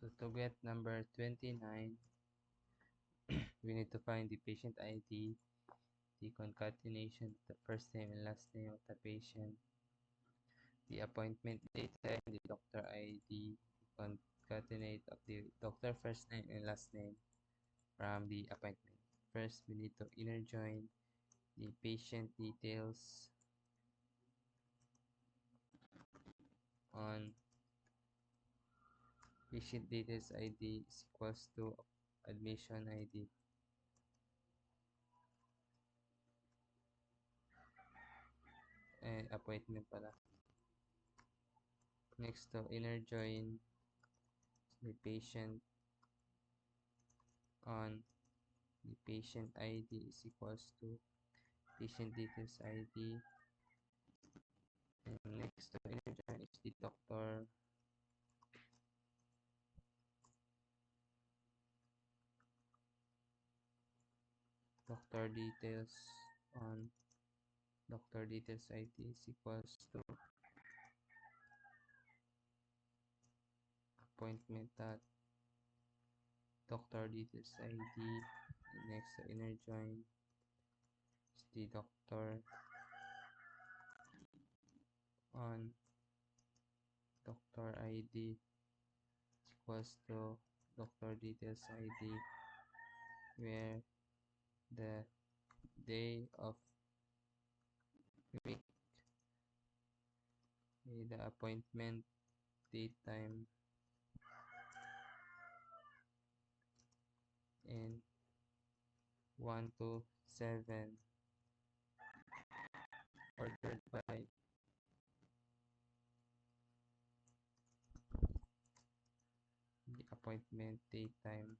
So to get number 29, we need to find the patient ID, the concatenation of the first name and last name of the patient, the appointment date and the doctor ID, concatenate of the doctor first name and last name from the appointment. First, we need to inner join the patient details on patient details ID is equals to admission ID. Appointment pala. Next to inner join the patient on the patient ID is equals to patient details ID. And next to inner join is the doctor details on doctor details ID is equals to appointment dot doctor details ID. And next to inner join is the doctor on doctor ID is equals to doctor details ID, where the day of week, the appointment date time, and 1 to 7 ordered by the appointment date time.